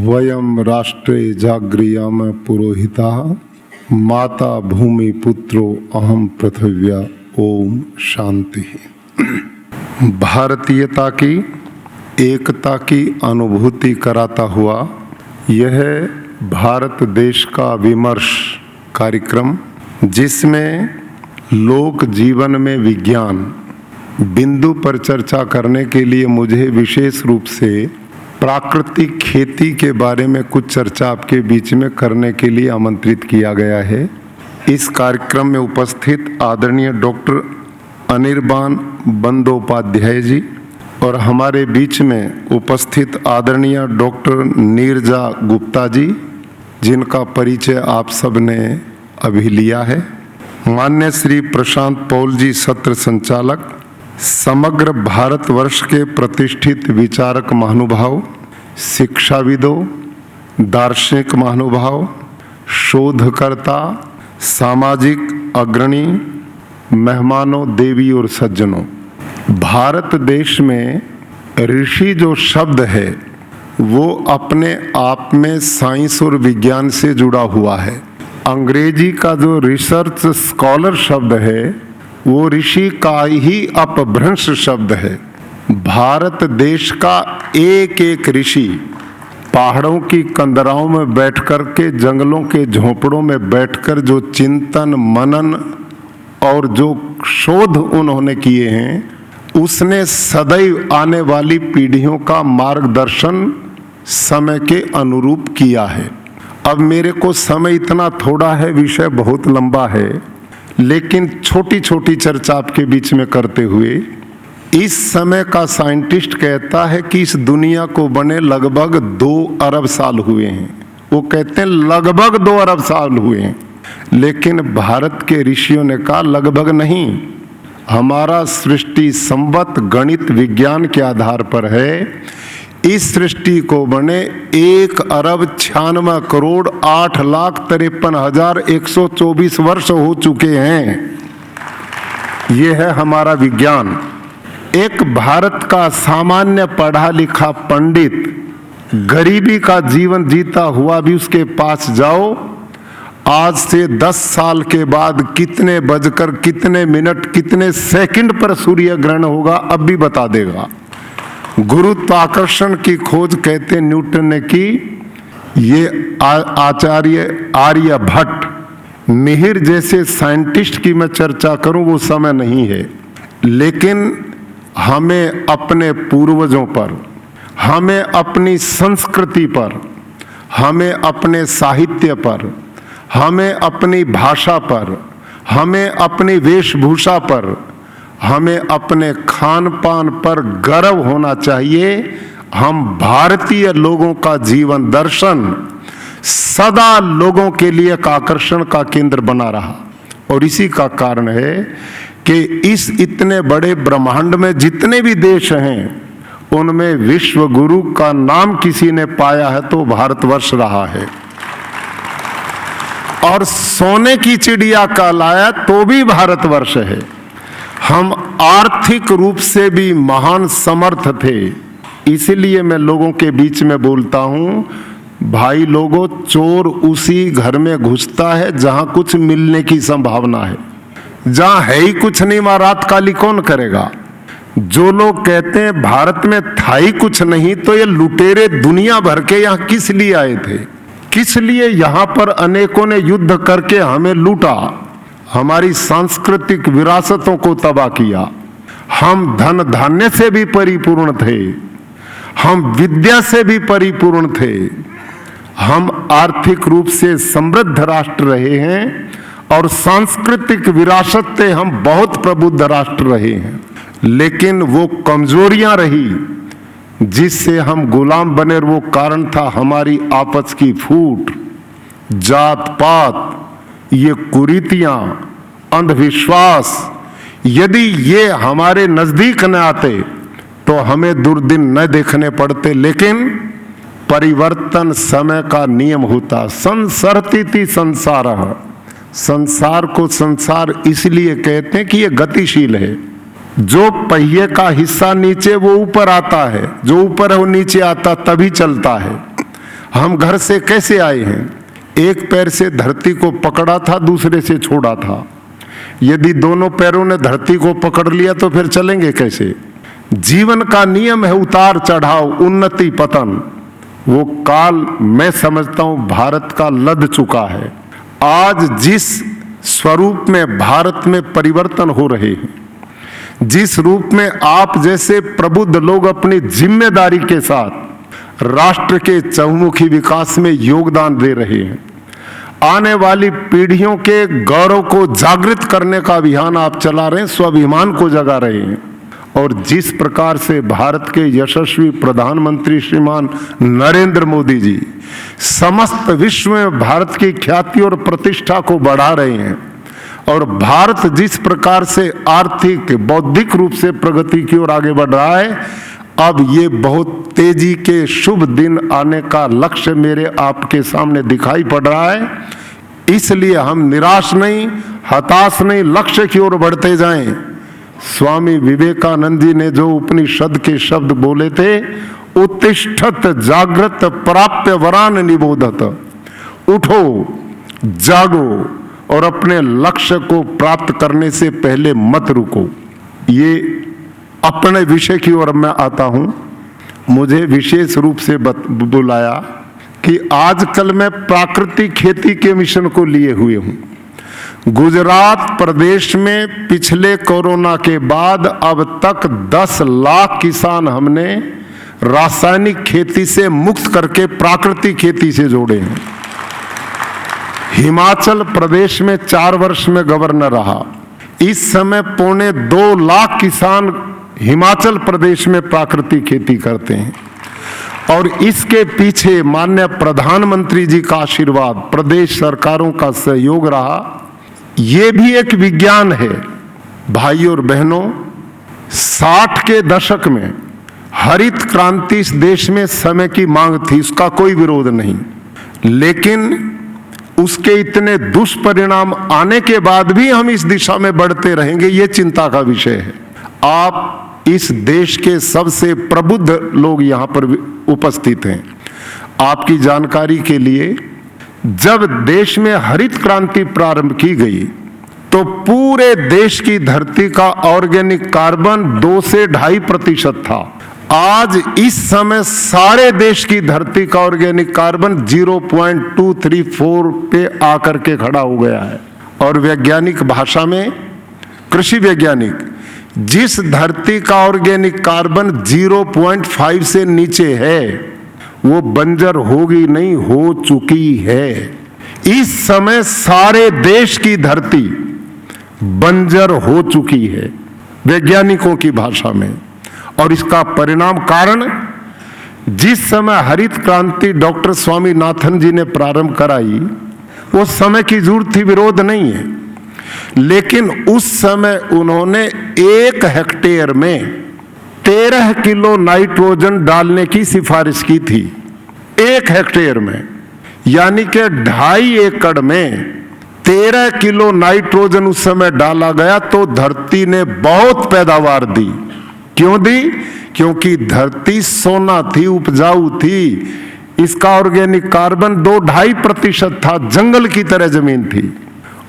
वयम राष्ट्रे जागृयाम पुरोहिताः माता भूमि पुत्रो अहम पृथिव्या। ओम शांति। भारतीयता की एकता की अनुभूति कराता हुआ यह भारत देश का विमर्श कार्यक्रम, जिसमें लोक जीवन में विज्ञान बिंदु पर चर्चा करने के लिए मुझे विशेष रूप से प्राकृतिक खेती के बारे में कुछ चर्चा आपके बीच में करने के लिए आमंत्रित किया गया है। इस कार्यक्रम में उपस्थित आदरणीय डॉक्टर अनिर्बान बंदोपाध्याय जी और हमारे बीच में उपस्थित आदरणीय डॉक्टर नीरजा गुप्ता जी, जिनका परिचय आप सब ने अभी लिया है। मान्य श्री प्रशांत पौल जी, सत्र संचालक, समग्र भारतवर्ष के प्रतिष्ठित विचारक महानुभाव, शिक्षाविदों, दार्शनिक महानुभाव, शोधकर्ता, सामाजिक अग्रणी, मेहमानों, देवी और सज्जनों, भारत देश में ऋषि जो शब्द है वो अपने आप में साइंस और विज्ञान से जुड़ा हुआ है। अंग्रेजी का जो रिसर्च स्कॉलर शब्द है वो ऋषि का ही अपभ्रंश शब्द है। भारत देश का एक एक ऋषि पहाड़ों की कंदराओं में बैठकर के, जंगलों के झोंपड़ों में बैठकर जो चिंतन मनन और जो शोध उन्होंने किए हैं, उसने सदैव आने वाली पीढ़ियों का मार्गदर्शन समय के अनुरूप किया है। अब मेरे को समय इतना थोड़ा है, विषय बहुत लंबा है, लेकिन छोटी छोटी चर्चा आपके बीच में करते हुए, इस समय का साइंटिस्ट कहता है कि इस दुनिया को बने लगभग 2 अरब साल हुए हैं। वो कहते हैं लगभग 2 अरब साल हुए हैं, लेकिन भारत के ऋषियों ने कहा लगभग नहीं, हमारा सृष्टि संवत गणित विज्ञान के आधार पर है। इस सृष्टि को बने 1 अरब 96 करोड़ 8,53,124 वर्ष हो चुके हैं। ये है हमारा विज्ञान। एक भारत का सामान्य पढ़ा लिखा पंडित गरीबी का जीवन जीता हुआ भी उसके पास जाओ, आज से 10 साल के बाद कितने बजकर कितने मिनट कितने सेकंड पर सूर्य ग्रहण होगा अब भी बता देगा। गुरुत्वाकर्षण की खोज कहते न्यूटन ने की। ये आचार्य आर्यभट्ट, मिहिर जैसे साइंटिस्ट की मैं चर्चा करूं वो समय नहीं है, लेकिन हमें अपने पूर्वजों पर, हमें अपनी संस्कृति पर, हमें अपने साहित्य पर, हमें अपनी भाषा पर, हमें अपनी वेशभूषा पर, हमें अपने खान पान पर गर्व होना चाहिए। हम भारतीय लोगों का जीवन दर्शन सदा लोगों के लिए एक आकर्षण का केंद्र बना रहा, और इसी का कारण है कि इस इतने बड़े ब्रह्मांड में जितने भी देश हैं उनमें विश्व गुरु का नाम किसी ने पाया है तो भारतवर्ष रहा है। और सोने की चिड़िया का लाया तो भी भारतवर्ष है। हम आर्थिक रूप से भी महान समर्थ थे। इसलिए मैं लोगों के बीच में बोलता हूं, भाई लोगों, चोर उसी घर में घुसता है जहां कुछ मिलने की संभावना है। जहां है ही कुछ नहीं, वहां रात काली कौन करेगा। जो लोग कहते हैं भारत में था ही कुछ नहीं, तो ये लुटेरे दुनिया भर के यहां किस लिए आए थे? किस लिए यहां पर अनेकों ने युद्ध करके हमें लूटा, हमारी सांस्कृतिक विरासतों को तबाह किया। हम धन धान्य से भी परिपूर्ण थे, हम विद्या से भी परिपूर्ण थे, हम आर्थिक रूप से समृद्ध राष्ट्र रहे हैं, और सांस्कृतिक विरासत से हम बहुत प्रबुद्ध राष्ट्र रहे हैं। लेकिन वो कमजोरियां रही जिससे हम गुलाम बने, वो कारण था हमारी आपस की फूट, जात पात, ये कुरीतियां, अंधविश्वास। यदि ये हमारे नजदीक न आते तो हमें दुर्दिन न देखने पड़ते, लेकिन परिवर्तन समय का नियम होता। संसरती संसार, संसार को संसार इसलिए कहते हैं कि ये गतिशील है। जो पहिए का हिस्सा नीचे वो ऊपर आता है, जो ऊपर है वो नीचे आता, तभी चलता है। हम घर से कैसे आए हैं? एक पैर से धरती को पकड़ा था, दूसरे से छोड़ा था। यदि दोनों पैरों ने धरती को पकड़ लिया तो फिर चलेंगे कैसे? जीवन का नियम है उतार चढ़ाव, उन्नति पतन। वो काल मैं समझता हूं भारत का लद चुका है। आज जिस स्वरूप में भारत में परिवर्तन हो रहे हैं, जिस रूप में आप जैसे प्रबुद्ध लोग अपनी जिम्मेदारी के साथ राष्ट्र के चहुमुखी विकास में योगदान दे रहे हैं, आने वाली पीढ़ियों के गौरव को जागृत करने का अभियान आप चला रहे हैं, स्वाभिमान को जगा रहे हैं, और जिस प्रकार से भारत के यशस्वी प्रधानमंत्री श्रीमान नरेंद्र मोदी जी समस्त विश्व में भारत की ख्याति और प्रतिष्ठा को बढ़ा रहे हैं, और भारत जिस प्रकार से आर्थिक बौद्धिक रूप से प्रगति की ओर आगे बढ़ रहा है, अब ये बहुत तेजी के शुभ दिन आने का लक्ष्य मेरे आपके सामने दिखाई पड़ रहा है। इसलिए हम निराश नहीं, हताश नहीं, लक्ष्य की ओर बढ़ते जाएं। स्वामी विवेकानंद जी ने जो उपनिषद के शब्द बोले थे, उत्तिष्ठत जागृत प्राप्य वरान निबोधत, उठो जागो और अपने लक्ष्य को प्राप्त करने से पहले मत रुको। ये अपने विषय की ओर मैं आता हूं। मुझे विशेष रूप से बुलाया कि आजकल मैं प्राकृतिक खेती के मिशन को लिए हुए हूं। गुजरात प्रदेश में पिछले कोरोना के बाद अब तक 10 लाख किसान हमने रासायनिक खेती से मुक्त करके प्राकृतिक खेती से जोड़े हैं। हिमाचल प्रदेश में 4 वर्ष में गवर्नर रहा। इस समय 2.25 लाख किसान हिमाचल प्रदेश में प्राकृतिक खेती करते हैं, और इसके पीछे माननीय प्रधानमंत्री जी का आशीर्वाद, प्रदेश सरकारों का सहयोग रहा। ये भी एक विज्ञान है। भाई और बहनों, 60 के दशक में हरित क्रांति इस देश में समय की मांग थी, उसका कोई विरोध नहीं, लेकिन उसके इतने दुष्परिणाम आने के बाद भी हम इस दिशा में बढ़ते रहेंगे, ये चिंता का विषय है। आप इस देश के सबसे प्रबुद्ध लोग यहाँ पर उपस्थित हैं। आपकी जानकारी के लिए, जब देश में हरित क्रांति प्रारंभ की गई तो पूरे देश की धरती का ऑर्गेनिक कार्बन 2 से 2.5% था। आज इस समय सारे देश की धरती का ऑर्गेनिक कार्बन 0.234 पे आकर के खड़ा हो गया है। और वैज्ञानिक भाषा में, कृषि वैज्ञानिक, जिस धरती का ऑर्गेनिक कार्बन 0.5 से नीचे है वो बंजर होगी नहीं, हो चुकी है। इस समय सारे देश की धरती बंजर हो चुकी है वैज्ञानिकों की भाषा में। और इसका परिणाम कारण, जिस समय हरित क्रांति डॉक्टर स्वामीनाथन जी ने प्रारंभ कराई, वो समय की जरूरत थी, विरोध नहीं है, लेकिन उस समय उन्होंने 1 हेक्टेयर में 13 किलो नाइट्रोजन डालने की सिफारिश की थी। 1 हेक्टेयर में, यानी कि 2.5 एकड़ में 13 किलो नाइट्रोजन उस समय डाला गया तो धरती ने बहुत पैदावार दी। क्यों दी? क्योंकि धरती सोना थी, उपजाऊ थी। इसका ऑर्गेनिक कार्बन 2-2.5% था, जंगल की तरह जमीन थी।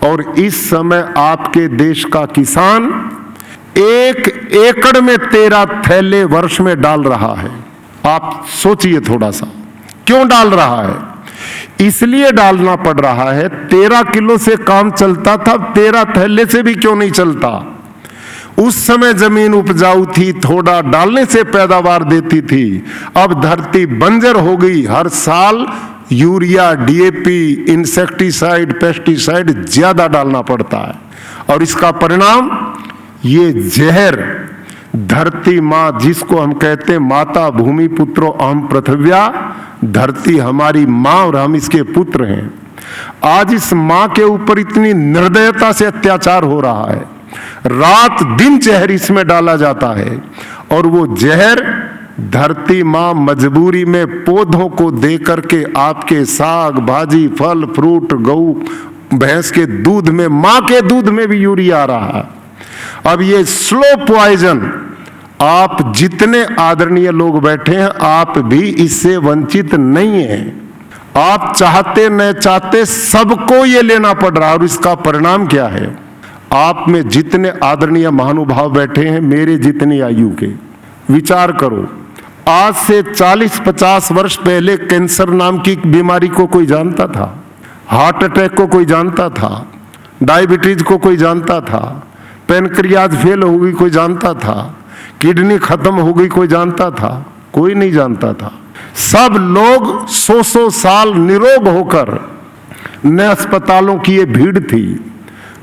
और इस समय आपके देश का किसान 1 एकड़ में 13 थैले वर्ष में डाल रहा है। आप सोचिए थोड़ा सा, क्यों डाल रहा है? इसलिए डालना पड़ रहा है, 13 किलो से काम चलता था, 13 थैले से भी क्यों नहीं चलता? उस समय जमीन उपजाऊ थी, थोड़ा डालने से पैदावार देती थी। अब धरती बंजर हो गई, हर साल यूरिया, डीएपी, इंसेक्टिसाइड, पेस्टिसाइड ज्यादा डालना पड़ता है। और इसका परिणाम, ये जहर धरती माँ, जिसको हम कहते हैं माता भूमि पुत्रो अहम पृथिव्या, धरती हमारी माँ और हम इसके पुत्र हैं। आज इस माँ के ऊपर इतनी निर्दयता से अत्याचार हो रहा है, रात दिन जहर इसमें डाला जाता है। और वो जहर धरती माँ मजबूरी में पौधों को दे करके आपके साग, भाजी, फल, फ्रूट, गऊ, भैंस के दूध में, माँ के दूध में भी यूरिया आ रहा है। अब ये स्लो पॉइजन, आप जितने आदरणीय लोग बैठे हैं, आप भी इससे वंचित नहीं हैं। आप चाहते न चाहते सबको ये लेना पड़ रहा है। और इसका परिणाम क्या है? आप में जितने आदरणीय महानुभाव बैठे हैं, मेरे जितनी आयु के, विचार करो, आज से 40-50 वर्ष पहले कैंसर नाम की बीमारी को कोई जानता था? हार्ट अटैक को कोई जानता था? डायबिटीज को कोई जानता था? पैनक्रियाज फेल हो गई कोई जानता था? किडनी खत्म हो गई कोई जानता था? कोई नहीं जानता था। सब लोग 100 साल निरोग होकर, न अस्पतालों की ये भीड़ थी,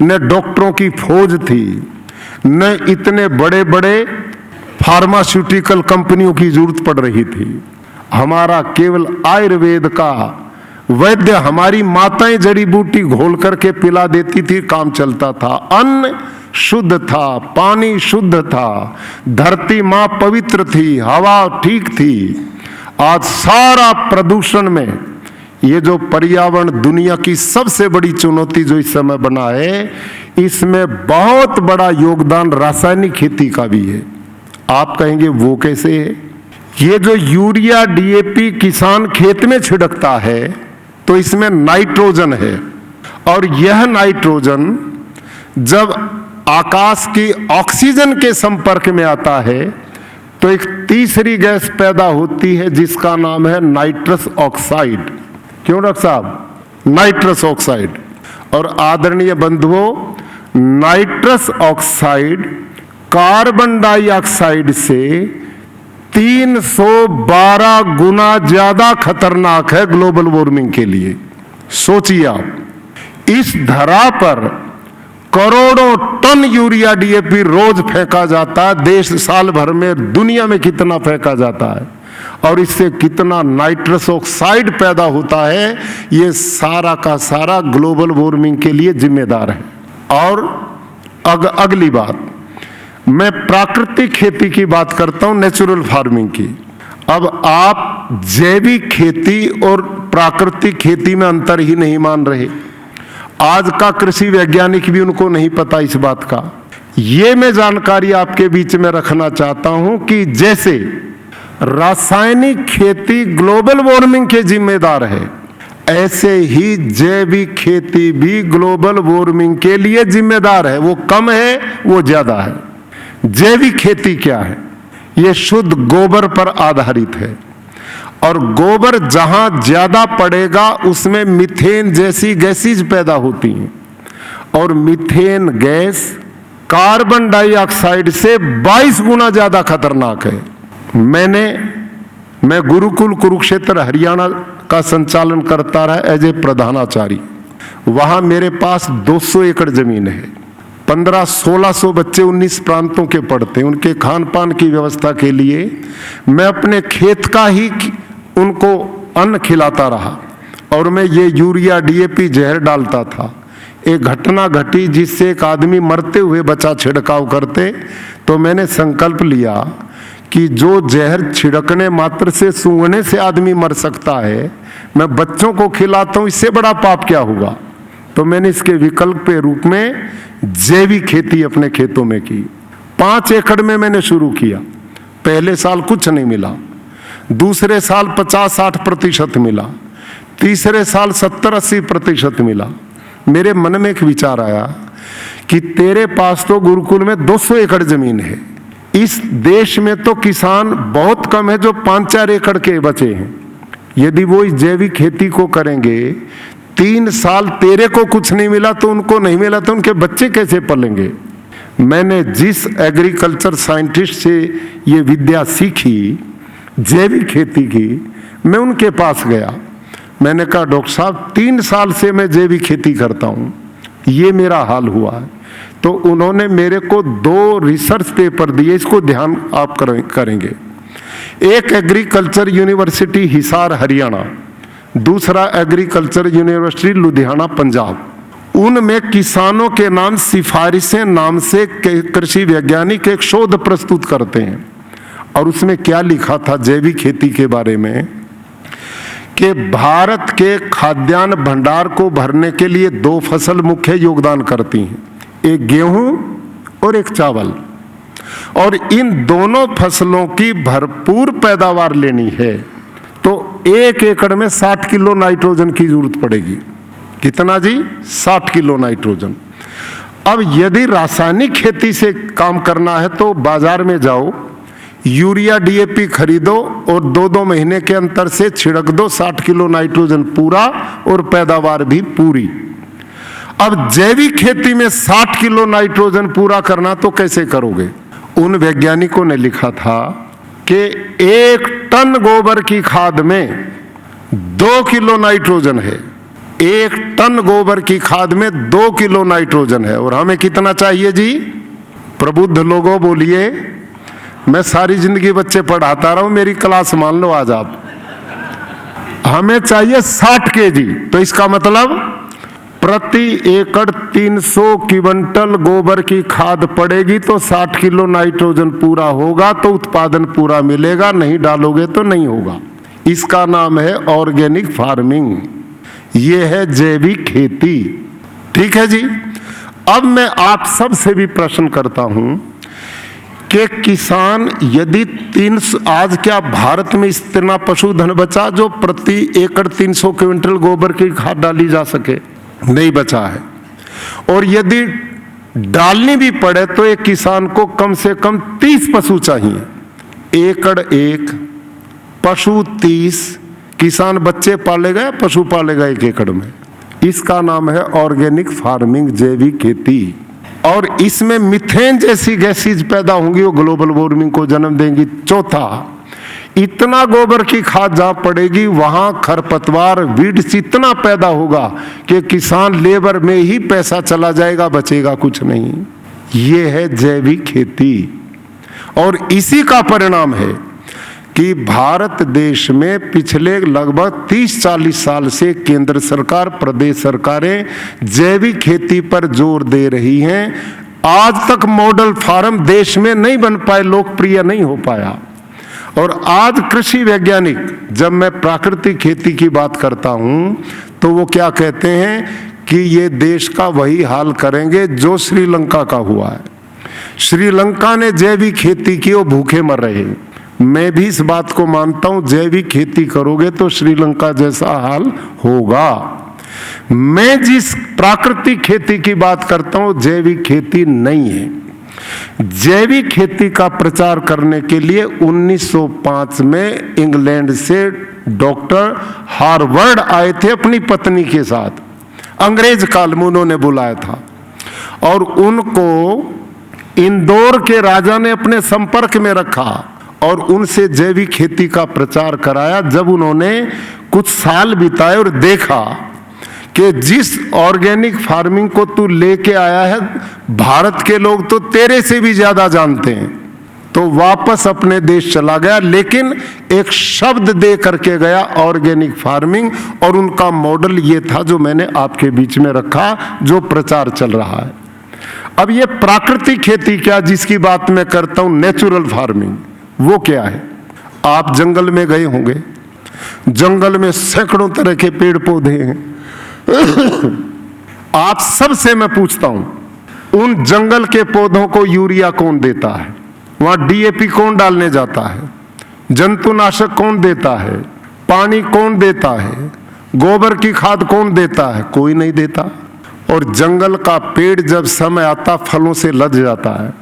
न डॉक्टरों की फौज थी, न इतने बड़े बड़े फार्मास्यूटिकल कंपनियों की जरूरत पड़ रही थी। हमारा केवल आयुर्वेद का वैद्य, हमारी माताएं जड़ी बूटी घोल करके पिला देती थी, काम चलता था। अन्न शुद्ध था, पानी शुद्ध था, धरती मां पवित्र थी, हवा ठीक थी। आज सारा प्रदूषण में ये जो पर्यावरण दुनिया की सबसे बड़ी चुनौती जो इस समय बना है, इसमें बहुत बड़ा योगदान रासायनिक खेती का भी है। आप कहेंगे वो कैसे है? ये जो यूरिया डीएपी किसान खेत में छिड़कता है तो इसमें नाइट्रोजन है, और यह नाइट्रोजन जब आकाश की ऑक्सीजन के संपर्क में आता है तो एक तीसरी गैस पैदा होती है जिसका नाम है नाइट्रस ऑक्साइड। क्यों डॉक्टर साहब? Nitrous oxide. और आदरणीय बंधुओं, नाइट्रस ऑक्साइड कार्बन डाइऑक्साइड से 312 गुना ज्यादा खतरनाक है ग्लोबल वार्मिंग के लिए। सोचिए आप, इस धरा पर करोड़ों टन यूरिया डीएपी रोज फेंका जाता है। देश साल भर में दुनिया में कितना फेंका जाता है और इससे कितना नाइट्रस ऑक्साइड पैदा होता है, ये सारा का सारा ग्लोबल वार्मिंग के लिए जिम्मेदार है। और अगली बात, मैं प्राकृतिक खेती की बात करता हूं, नेचुरल फार्मिंग की। अब आप जैविक खेती और प्राकृतिक खेती में अंतर ही नहीं मान रहे। आज का कृषि वैज्ञानिक भी उनको नहीं पता इस बात का। ये मैं जानकारी आपके बीच में रखना चाहता हूं कि जैसे रासायनिक खेती ग्लोबल वार्मिंग के जिम्मेदार है, ऐसे ही जैविक खेती भी ग्लोबल वार्मिंग के लिए जिम्मेदार है। वो कम है, वो ज्यादा है। जैविक खेती क्या है? ये शुद्ध गोबर पर आधारित है, और गोबर जहां ज्यादा पड़ेगा उसमें मीथेन जैसी गैसेज पैदा होती हैं, और मीथेन गैस कार्बन डाइऑक्साइड से 22 गुना ज्यादा खतरनाक है। मैं गुरुकुल कुरुक्षेत्र हरियाणा का संचालन करता रहा एज ए प्रधानाचार्य। वहां मेरे पास 200 एकड़ जमीन है। 1500-1600 बच्चे 19 प्रांतों के पढ़ते हैं। उनके खान पान की व्यवस्था के लिए मैं अपने खेत का ही उनको अन्न खिलाता रहा, और मैं ये यूरिया डीएपी जहर डालता था। एक घटना घटी जिससे एक आदमी मरते हुए बचा छिड़काव करते, तो मैंने संकल्प लिया कि जो जहर छिड़कने मात्र से, सूंघने से आदमी मर सकता है, मैं बच्चों को खिलाता हूं, इससे बड़ा पाप क्या होगा। तो मैंने इसके विकल्प के रूप में जैविक खेती अपने खेतों में की। 5 एकड़ में मैंने शुरू किया। पहले साल कुछ नहीं मिला, दूसरे साल 50-60% मिला, तीसरे साल 70-80% मिला। मेरे मन में एक विचार आया कि तेरे पास तो गुरुकुल में 200 एकड़ जमीन है, इस देश में तो किसान बहुत कम है जो 5-4 एकड़ के बचे हैं। यदि वो इस जैविक खेती को करेंगे, 3 साल तेरे को कुछ नहीं मिला तो उनको नहीं मिला तो उनके बच्चे कैसे पलेंगे। मैंने जिस एग्रीकल्चर साइंटिस्ट से ये विद्या सीखी, जैविक खेती की, मैं उनके पास गया। मैंने कहा डॉक्टर साहब 3 साल से मैं जैविक खेती करता हूँ, ये मेरा हाल हुआ है। तो उन्होंने मेरे को 2 रिसर्च पेपर दिए, इसको ध्यान आप करेंगे। एक एग्रीकल्चर यूनिवर्सिटी हिसार हरियाणा, दूसरा एग्रीकल्चर यूनिवर्सिटी लुधियाना पंजाब। उनमें किसानों के नाम सिफारिशें नाम से कृषि वैज्ञानिक एक शोध प्रस्तुत करते हैं, और उसमें क्या लिखा था जैविक खेती के बारे में कि भारत के खाद्यान्न भंडार को भरने के लिए 2 फसल मुख्य योगदान करती हैं, एक गेहूं और एक चावल। और इन दोनों फसलों की भरपूर पैदावार लेनी है तो 1 एकड़ में 60 किलो नाइट्रोजन की जरूरत पड़ेगी। कितना जी? 60 किलो नाइट्रोजन। अब यदि रासायनिक खेती से काम करना है तो बाजार में जाओ, यूरिया डीएपी खरीदो और 2-2 महीने के अंतर से छिड़क दो, 60 किलो नाइट्रोजन पूरा और पैदावार भी पूरी। अब जैविक खेती में 60 किलो नाइट्रोजन पूरा करना तो कैसे करोगे? उन वैज्ञानिकों ने लिखा था कि 1 टन गोबर की खाद में 2 किलो नाइट्रोजन है। 1 टन गोबर की खाद में 2 किलो नाइट्रोजन है। और हमें कितना चाहिए जी? प्रबुद्ध लोगों बोलिए, मैं सारी जिंदगी बच्चे पढ़ाता रहा हूं, मेरी क्लास मान लो आज आप। हमें चाहिए 60 केजी। तो इसका मतलब प्रति एकड़ 300 क्विंटल गोबर की खाद पड़ेगी तो 60 किलो नाइट्रोजन पूरा होगा, तो उत्पादन पूरा मिलेगा, नहीं डालोगे तो नहीं होगा। इसका नाम है ऑर्गेनिक फार्मिंग, ये है जैविक खेती। ठीक है जी। अब मैं आप सब से भी प्रश्न करता हूं कि किसान यदि 300, आज क्या भारत में इतना पशुधन बचा जो प्रति एकड़ 300 क्विंटल गोबर की खाद डाली जा सके? नहीं बचा है। और यदि डालनी भी पड़े तो एक किसान को कम से कम 30 पशु चाहिए। एकड़ 1, पशु 30, किसान बच्चे पालेगा या पशु पालेगा 1 एकड़ में? इसका नाम है ऑर्गेनिक फार्मिंग, जैविक खेती। और इसमें मीथेन जैसी गैसेज पैदा होंगी, वो ग्लोबल वार्मिंग को जन्म देंगी। चौथा, इतना गोबर की खाद जहां पड़ेगी वहां खरपतवार, वीड्स इतना पैदा होगा कि किसान लेबर में ही पैसा चला जाएगा, बचेगा कुछ नहीं। ये है जैविक खेती। और इसी का परिणाम है कि भारत देश में पिछले लगभग 30-40 साल से केंद्र सरकार, प्रदेश सरकारें जैविक खेती पर जोर दे रही हैं। आज तक मॉडल फार्म देश में नहीं बन पाए, लोकप्रिय नहीं हो पाया। और आज कृषि वैज्ञानिक, जब मैं प्राकृतिक खेती की बात करता हूं तो वो क्या कहते हैं कि ये देश का वही हाल करेंगे जो श्रीलंका का हुआ है। श्रीलंका ने जैविक खेती की, वो भूखे मर रहे हैं। मैं भी इस बात को मानता हूं, जैविक खेती करोगे तो श्रीलंका जैसा हाल होगा। मैं जिस प्राकृतिक खेती की बात करता हूं, जैविक खेती नहीं है। जैविक खेती का प्रचार करने के लिए 1905 में इंग्लैंड से डॉक्टर हार्वर्ड आए थे अपनी पत्नी के साथ। अंग्रेज काल में उन्होंने बुलाया था और उनको इंदौर के राजा ने अपने संपर्क में रखा और उनसे जैविक खेती का प्रचार कराया। जब उन्होंने कुछ साल बिताए और देखा कि जिस ऑर्गेनिक फार्मिंग को तू लेके आया है, भारत के लोग तो तेरे से भी ज्यादा जानते हैं, तो वापस अपने देश चला गया। लेकिन एक शब्द दे करके गया, ऑर्गेनिक फार्मिंग। और उनका मॉडल ये था जो मैंने आपके बीच में रखा, जो प्रचार चल रहा है। अब ये प्राकृतिक खेती क्या, जिसकी बात मैं करता हूं, नेचुरल फार्मिंग, वो क्या है? आप जंगल में गए होंगे, जंगल में सैकड़ों तरह के पेड़ पौधे हैं। आप सबसे मैं पूछता हूं, उन जंगल के पौधों को यूरिया कौन देता है? वहां डीएपी कौन डालने जाता है? जंतुनाशक कौन देता है? पानी कौन देता है? गोबर की खाद कौन देता है? कोई नहीं देता। और जंगल का पेड़ जब समय आता फलों से लद जाता है।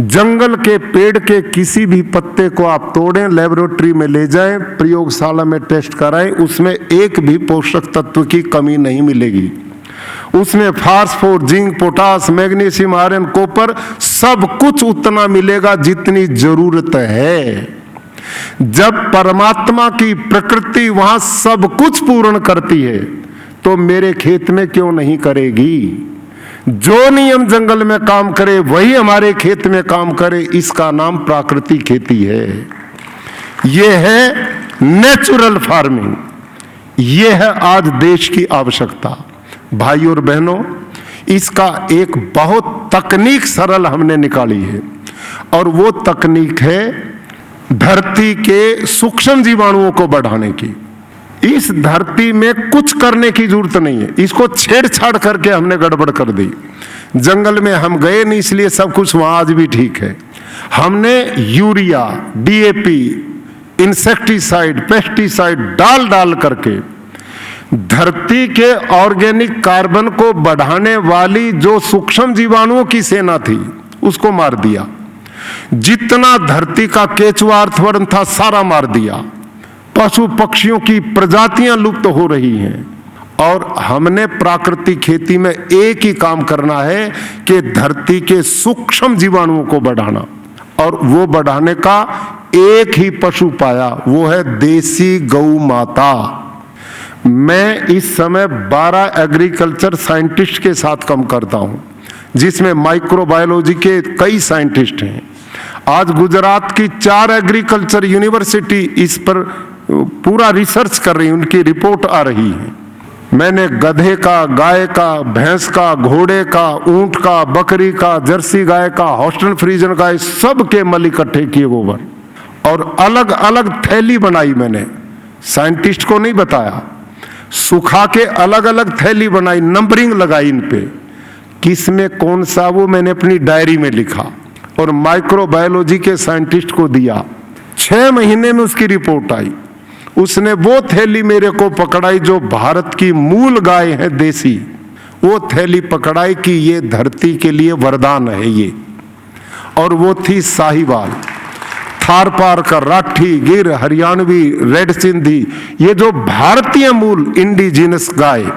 जंगल के पेड़ के किसी भी पत्ते को आप तोड़ें, लेबोरेटरी में ले जाएं, प्रयोगशाला में टेस्ट कराएं, उसमें एक भी पोषक तत्व की कमी नहीं मिलेगी। उसमें phosphor, zinc, potash, magnesium, iron, copper, सब कुछ उतना मिलेगा जितनी जरूरत है। जब परमात्मा की प्रकृति वहां सब कुछ पूर्ण करती है तो मेरे खेत में क्यों नहीं करेगी? जो नियम जंगल में काम करे वही हमारे खेत में काम करे, इसका नाम प्राकृतिक खेती है। यह है नेचुरल फार्मिंग। यह है आज देश की आवश्यकता। भाई और बहनों, इसका एक बहुत तकनीक सरल हमने निकाली है और वो तकनीक है धरती के सूक्ष्म जीवाणुओं को बढ़ाने की। इस धरती में कुछ करने की जरूरत नहीं है, इसको छेड़छाड़ करके हमने गड़बड़ कर दी। जंगल में हम गए नहीं, इसलिए सब कुछ वहां आज भी ठीक है। हमने यूरिया, डीएपी, इंसेक्टिसाइड, पेस्टिसाइड डाल डाल करके धरती के ऑर्गेनिक कार्बन को बढ़ाने वाली जो सूक्ष्म जीवाणुओं की सेना थी उसको मार दिया। जितना धरती का केचुआ अर्थवर्म था सारा मार दिया। पशु पक्षियों की प्रजातियां लुप्त हो रही हैं। और हमने प्राकृतिक खेती में एक ही काम करना है कि धरती के सूक्ष्म जीवाणुओं को बढ़ाना, और वो बढ़ाने का एक ही पशु पाया, वो है देसी गौ माता। मैं इस समय 12 एग्रीकल्चर साइंटिस्ट के साथ काम करता हूं, जिसमें माइक्रोबायोलॉजी के कई साइंटिस्ट हैं। आज गुजरात की 4 एग्रीकल्चर यूनिवर्सिटी इस पर पूरा रिसर्च कर रही है, उनकी रिपोर्ट आ रही है। मैंने गधे का, गाय का, भैंस का, घोड़े का, ऊंट का, बकरी का, जर्सी गाय का, हॉस्टन फ्रीजन गाय, सब के मल इकट्ठे किए गोबर, और अलग अलग थैली बनाई। मैंने साइंटिस्ट को नहीं बताया, सुखा के अलग अलग थैली बनाई, नंबरिंग लगाई इन पे, किस में कौन सा, वो मैंने अपनी डायरी में लिखा और माइक्रोबायोलॉजी के साइंटिस्ट को दिया। 6 महीने में उसकी रिपोर्ट आई। उसने वो थैली मेरे को पकड़ाई जो भारत की मूल गाय है देसी, वो थैली पकड़ाई कि ये धरती के लिए वरदान है ये, और वो थी साहिवाल, थारपारकर, राठी, गिर, हरियाणवी, रेड सिंधी, ये जो भारतीय मूल इंडिजिनस गाय,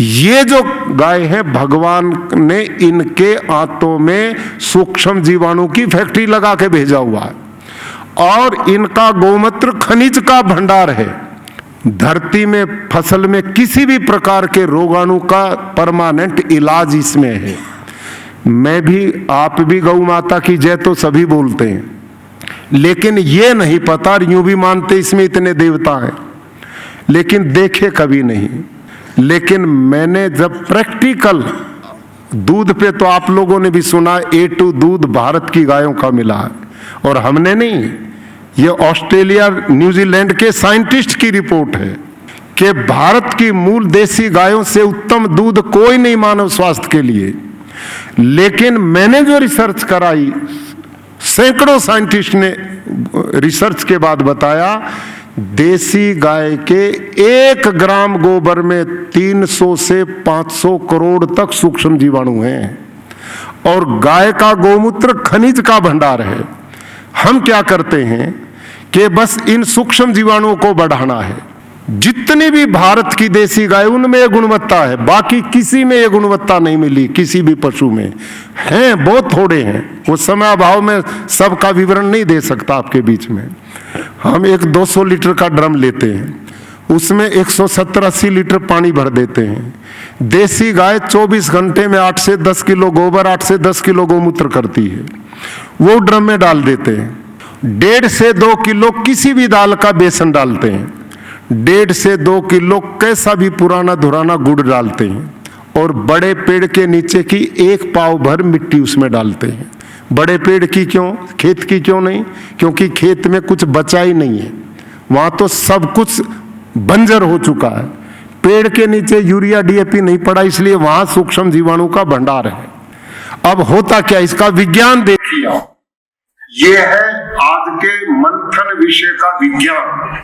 ये जो गाय है भगवान ने इनके आंतों में सूक्ष्म जीवाणु की फैक्ट्री लगा के भेजा हुआ है, और इनका गोमूत्र खनिज का भंडार है। धरती में, फसल में किसी भी प्रकार के रोगाणु का परमानेंट इलाज इसमें है। मैं भी, आप भी गौ माता की जय तो सभी बोलते हैं, लेकिन ये नहीं पता, यूं भी मानते इसमें इतने देवता हैं, लेकिन देखे कभी नहीं। लेकिन मैंने जब प्रैक्टिकल दूध पे, तो आप लोगों ने भी सुना A2 दूध भारत की गायों का मिला है, और हमने नहीं, ये ऑस्ट्रेलिया न्यूजीलैंड के साइंटिस्ट की रिपोर्ट है कि भारत की मूल देसी गायों से उत्तम दूध कोई नहीं मानव स्वास्थ्य के लिए। लेकिन मैंने जो रिसर्च कराई, सैकड़ों साइंटिस्ट ने रिसर्च के बाद बताया, देसी गाय के 1 ग्राम गोबर में 300 से 500 करोड़ तक सूक्ष्म जीवाणु हैं, और गाय का गोमूत्र खनिज का भंडार है। हम क्या करते हैं कि बस इन सूक्ष्म जीवाणुओं को बढ़ाना है। जितनी भी भारत की देसी गाय, उनमें ये गुणवत्ता है, बाकी किसी में ये गुणवत्ता नहीं मिली, किसी भी पशु में हैं, बहुत थोड़े हैं। वो समय अभाव में सबका विवरण नहीं दे सकता आपके बीच में। हम एक 200 लीटर का ड्रम लेते हैं, उसमें 170-80 लीटर पानी भर देते हैं। देसी गाय 24 घंटे में 8 से 10 किलो गोबर, 8 से 10 किलो गोमूत्र करती है, वो ड्रम में डाल देते हैं। 1.5 से 2 किलो किसी भी दाल का बेसन डालते हैं, 1.5 से 2 किलो कैसा भी पुराना धुराना गुड़ डालते हैं, और बड़े पेड़ के नीचे की 1 पाव भर मिट्टी उसमें डालते हैं। बड़े पेड़ की क्यों, खेत की क्यों नहीं? क्योंकि खेत में कुछ बचा ही नहीं है, वहां तो सब कुछ बंजर हो चुका है। पेड़ के नीचे यूरिया DAP नहीं पड़ा, इसलिए वहां सूक्ष्म जीवाणु का भंडार है। अब होता क्या, इसका विज्ञान देखिए, ये है आज के मंथन विषय का विज्ञान।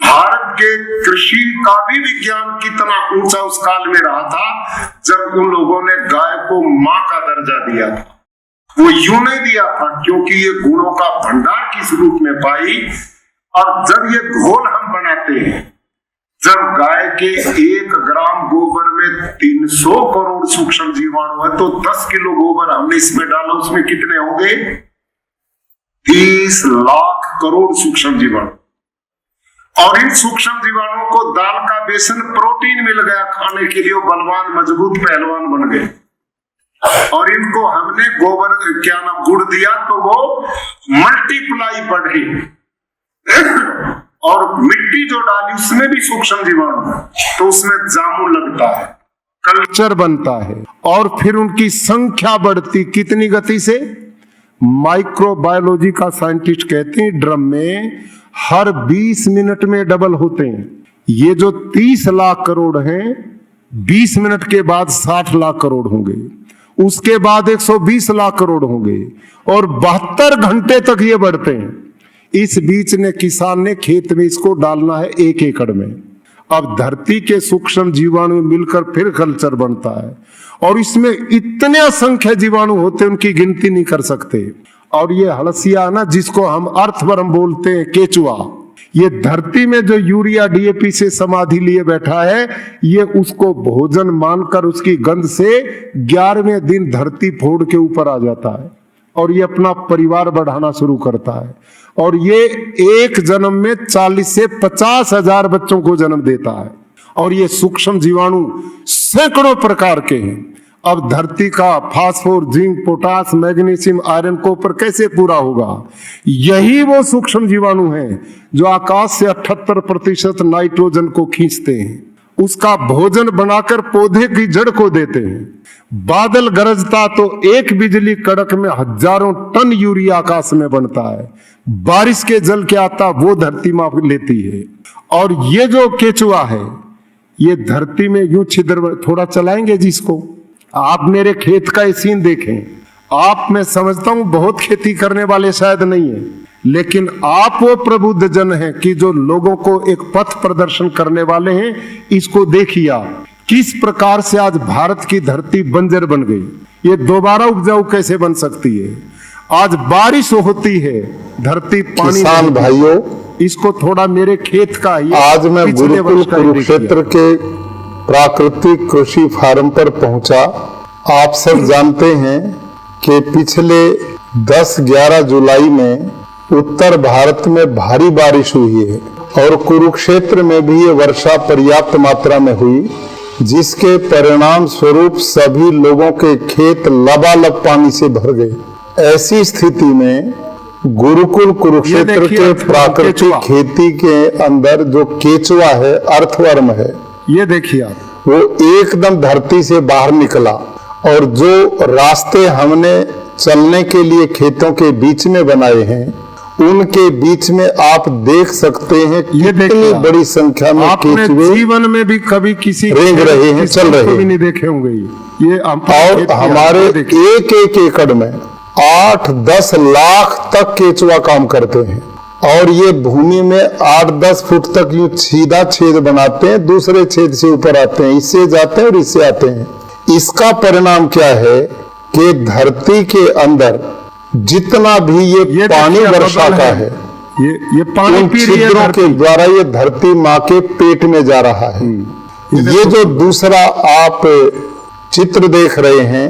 भारत के कृषि का भी विज्ञान कितना ऊंचा उस काल में रहा था जब उन लोगों ने गाय को मां का दर्जा दिया था। वो यूं नहीं दिया था क्योंकि ये गुणों का भंडार किस रूप में पाई। और जब ये घोल हम बनाते हैं, जब गाय के 1 ग्राम गोबर में 300 करोड़ सूक्ष्म जीवाणु है, तो 10 किलो गोबर हमने इसमें डाला, उसमें कितने हो गए? 30 लाख करोड़ सूक्ष्म जीवाणु। और इन सूक्ष्म जीवाणुओं को दाल का बेसन प्रोटीन मिल गया खाने के लिए, बलवान मजबूत पहलवान बन गए। और इनको हमने गोबर क्या नाम गुड़ दिया तो वो मल्टीप्लाई बढ़े। और मिट्टी जो डाली उसमें भी सूक्ष्म जीवाणु है, तो उसमें जामुन लगता है, कल्चर बनता है, और फिर उनकी संख्या बढ़ती कितनी गति से? माइक्रोबायोलॉजी का साइंटिस्ट कहते हैं ड्रम में हर 20 मिनट में डबल होते हैं। ये जो 30 लाख करोड़ हैं, 20 मिनट के बाद 60 लाख करोड़ होंगे, उसके बाद 120 लाख करोड़ होंगे, और 72 घंटे तक ये बढ़ते हैं। इस बीच ने किसान ने खेत में इसको डालना है 1 एकड़ में। अब धरती के सूक्ष्म जीवाणु मिलकर फिर कल्चर बनता है, और इसमें इतने असंख्य जीवाणु होते हैं उनकी गिनती नहीं कर सकते। और ये हलसिया ना, जिसको हम अर्थवर्म बोलते हैं, केचुआ, ये धरती में जो यूरिया डीएपी से समाधि लिए बैठा है, ये उसको भोजन मानकर उसकी गंध से 11वें दिन धरती फोड़ के ऊपर आ जाता है और ये अपना परिवार बढ़ाना शुरू करता है। और ये एक जन्म में 40 से 50 हजार बच्चों को जन्म देता है। और ये सूक्ष्म जीवाणु सैकड़ों प्रकार के हैं। अब धरती का phosphor, zinc, potash, magnesium, iron, copper कैसे पूरा होगा? यही वो सूक्ष्म जीवाणु हैं जो आकाश से 78% नाइट्रोजन को खींचते हैं, उसका भोजन बनाकर पौधे की जड़ को देते हैं। बादल गरजता तो एक बिजली कड़क में हजारों टन यूरिया आकाश में बनता है। बारिश के जल के आता वो धरती माप लेती है। और ये जो केचुआ है, ये धरती में यूं छिद्र, थोड़ा चलाएंगे जिसको, आप मेरे खेत का सीन देखें। आप, मैं समझता हूं बहुत खेती करने वाले शायद नहीं है, लेकिन आप वो प्रबुद्ध जन हैं कि जो लोगों को एक पथ प्रदर्शन करने वाले हैं। इसको देखिए आप, किस प्रकार से आज भारत की धरती बंजर बन गई। ये दोबारा उपजाऊ कैसे बन सकती है? आज बारिश होती है, धरती पानी, किसान भाइयों, इसको थोड़ा मेरे खेत का ही, आज मैं गुरुकुल कुरुक्षेत्र के प्राकृतिक कृषि फार्म पर पहुंचा। आप सब जानते हैं कि पिछले 10-11 जुलाई में उत्तर भारत में भारी बारिश हुई है और कुरुक्षेत्र में भी ये वर्षा पर्याप्त मात्रा में हुई, जिसके परिणाम स्वरूप सभी लोगों के खेत लबालब पानी से भर गए। ऐसी स्थिति में गुरुकुल कुरुक्षेत्र के प्राकृतिक खेती के अंदर जो केचुआ है, अर्थवर्म है, ये देखिए आप, वो एकदम धरती से बाहर निकला। और जो रास्ते हमने चलने के लिए खेतों के बीच में बनाए हैं, उनके बीच में आप देख सकते हैं कितनी बड़ी संख्या में केचुए जीवन में भी कभी किसी रेंग रहे हैं, चल रहे हैं, नहीं देखे होंगे ये। और हमारे एक एकड़ में 8-10 लाख तक केचुआ काम करते हैं। और ये भूमि में 8-10 फुट तक यूं सीधा छेद बनाते हैं, दूसरे छेद से ऊपर आते हैं, इससे जाते हैं और इससे आते हैं। इसका परिणाम क्या है कि धरती के अंदर जितना भी ये पानी वर्षा का है, ये पानी उन छिद्रों के द्वारा ये धरती माँ के पेट में जा रहा है। ये जो दूसरा आप चित्र देख रहे हैं,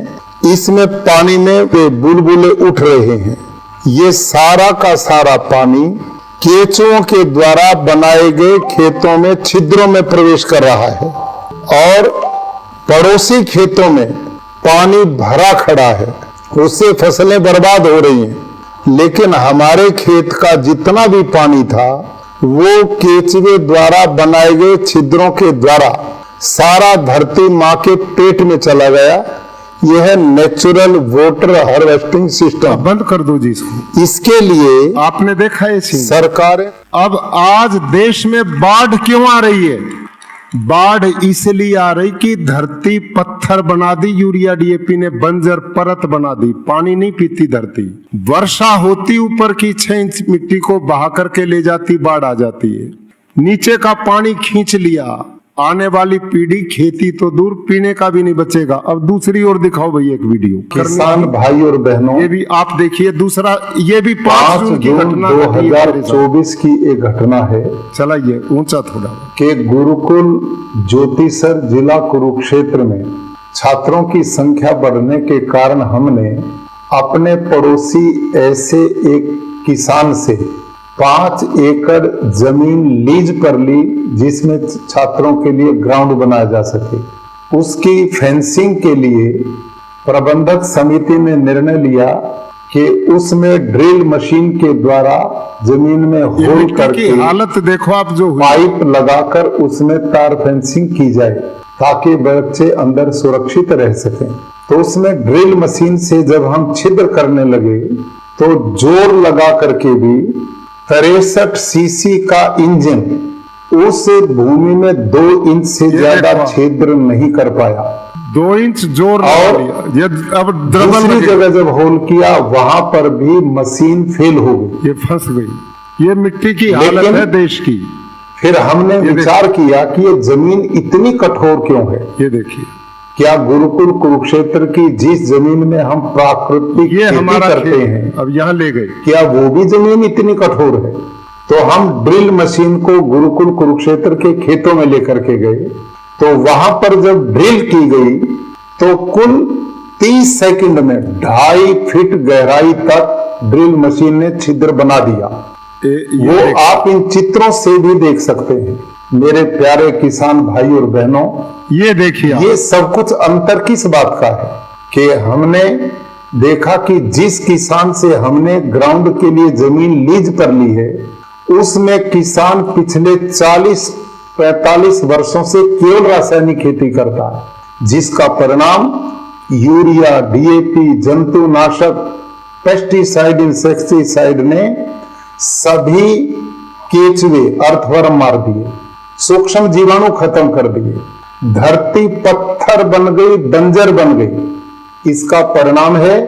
इसमें पानी में बुलबुले उठ रहे हैं। ये सारा का सारा पानी केचुओं के द्वारा बनाए गए खेतों में छिद्रों में प्रवेश कर रहा है और पड़ोसी खेतों में पानी भरा खड़ा है, उससे फसलें बर्बाद हो रही हैं। लेकिन हमारे खेत का जितना भी पानी था, वो केचुए द्वारा बनाए गए छिद्रों के द्वारा सारा धरती माँ के पेट में चला गया। यह नेचुरल वाटर हार्वेस्टिंग सिस्टम। बंद कर दो जी इसको। इसके लिए आपने देखा है सरकारें, अब आज देश में बाढ़ क्यों आ रही है? बाढ़ इसलिए आ रही कि धरती पत्थर बना दी, यूरिया डीएपी ने बंजर परत बना दी, पानी नहीं पीती धरती। वर्षा होती ऊपर की 6 इंच मिट्टी को बहा करके ले जाती, बाढ़ आ जाती है। नीचे का पानी खींच लिया, आने वाली पीढ़ी खेती तो दूर पीने का भी नहीं बचेगा। अब दूसरी ओर दिखाओ भाई एक वीडियो। किसान भाई और बहनों, ये भी आप देखिए, दूसरा ये भी 5 जून की घटना 2024 की एक घटना है। चलाइए ऊंचा थोड़ा। के गुरुकुल ज्योतिसर जिला कुरुक्षेत्र में छात्रों की संख्या बढ़ने के कारण हमने अपने पड़ोसी ऐसे एक किसान से 5 एकड़ जमीन लीज पर ली, जिसमें छात्रों के लिए ग्राउंड बनाया जा सके। उसकी फेंसिंग के लिए प्रबंधक समिति ने निर्णय लिया कि उसमें ड्रिल मशीन के द्वारा जमीन में होल करके हालत देखो आप, जो पाइप लगाकर उसमें तार फेंसिंग की जाए ताकि बच्चे अंदर सुरक्षित रह सकें। तो उसमें ड्रिल मशीन से जब हम छिद्र करने लगे तो जोर लगा करके भी 63 सीसी का इंजन उस भूमि में 2 इंच से ज्यादा छिद्र नहीं कर पाया। 2 इंच जोर, और अब दूसरी जगह जब होल किया, वहां पर भी मशीन फेल हो गई, ये फंस गई। ये मिट्टी की हालत लेकिन है देश की। फिर हमने विचार किया कि ये जमीन इतनी कठोर क्यों है। ये देखिए, क्या गुरुकुल कुरुक्षेत्र की जिस जमीन में हम प्राकृतिक ये खेती हमारा करते खेत हैं, अब यहाँ ले गए। क्या वो भी जमीन इतनी कठोर है? तो हम ड्रिल मशीन को गुरुकुल कुरुक्षेत्र के खेतों में लेकर के गए, तो वहां पर जब ड्रिल की गई तो कुल 30 सेकंड में 2.5 फीट गहराई तक ड्रिल मशीन ने छिद्र बना दिया। वो आप इन चित्रों से भी देख सकते हैं मेरे प्यारे किसान भाई और बहनों। ये देखिए, ये सब कुछ अंतर किस बात का है कि हमने देखा कि जिस किसान से हमने ग्राउंड के लिए जमीन लीज पर ली है, उसमें किसान पिछले 40-45 वर्षों से केवल रासायनिक खेती करता है, जिसका परिणाम यूरिया, डीएपी, जंतुनाशक, पेस्टिसाइड, इंसेक्टिसाइड ने सभी केचुए, अर्थवर्म मार दिए, सूक्ष्म जीवाणु खत्म कर दिए, धरती पत्थर बन गई, बंजर बन गई। इसका परिणाम है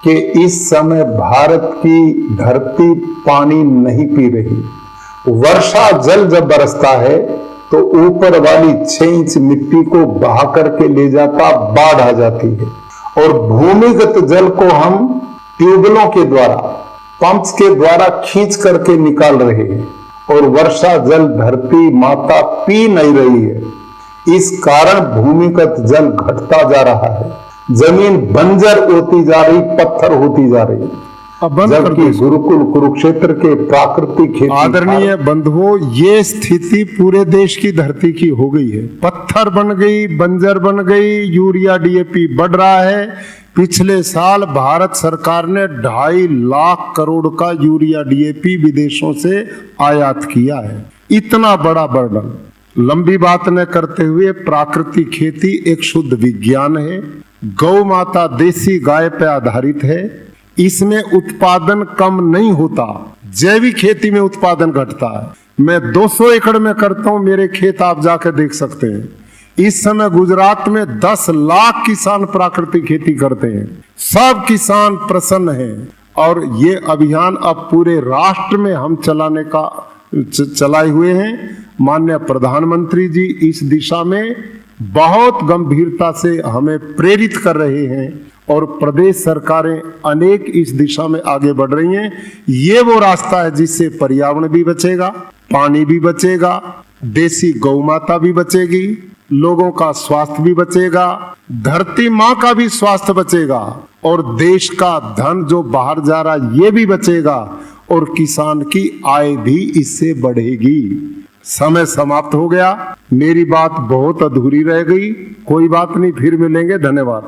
कि इस समय भारत की धरती पानी नहीं पी रही। वर्षा जल जब बरसता है तो ऊपर वाली 6 इंच मिट्टी को बहा करके ले जाता, बाढ़ आ जाती है, और भूमिगत जल को हम ट्यूबवेलों के द्वारा, पंप्स के द्वारा खींच करके निकाल रहे हैं, और वर्षा जल धरती माता पी नहीं रही है। इस कारण भूमिगत जल घटता जा रहा है, जमीन बंजर होती जा रही, पत्थर होती जा रही। जबकि गुरुकुल कुरुक्षेत्र के प्राकृतिक खेती, आदरणीय बंधुओं, ये स्थिति पूरे देश की धरती की हो गई है। पत्थर बन गई, बंजर बन गई, यूरिया डीएपी बढ़ रहा है। पिछले साल भारत सरकार ने 2.5 लाख करोड़ का यूरिया डीएपी विदेशों से आयात किया है। इतना बड़ा बर्डन। लंबी बात न करते हुए, प्राकृतिक खेती एक शुद्ध विज्ञान है। गौ माता देसी गाय पे आधारित है। इसमें उत्पादन कम नहीं होता, जैविक खेती में उत्पादन घटता है। मैं 200 एकड़ में करता हूं, मेरे खेत आप जाकर देख सकते हैं। इस समय गुजरात में 10 लाख किसान प्राकृतिक खेती करते हैं। सब किसान प्रसन्न हैं, और ये अभियान अब पूरे राष्ट्र में हम चलाने का चलाए हुए हैं। माननीय प्रधानमंत्री जी इस दिशा में बहुत गंभीरता से हमें प्रेरित कर रहे हैं, और प्रदेश सरकारें अनेक इस दिशा में आगे बढ़ रही हैं। ये वो रास्ता है जिससे पर्यावरण भी बचेगा, पानी भी बचेगा, देसी गौ माता भी बचेगी, लोगों का स्वास्थ्य भी बचेगा, धरती माँ का भी स्वास्थ्य बचेगा, और देश का धन जो बाहर जा रहा है ये भी बचेगा, और किसान की आय भी इससे बढ़ेगी। समय समाप्त हो गया, मेरी बात बहुत अधूरी रह गई। कोई बात नहीं, फिर मिलेंगे। धन्यवाद।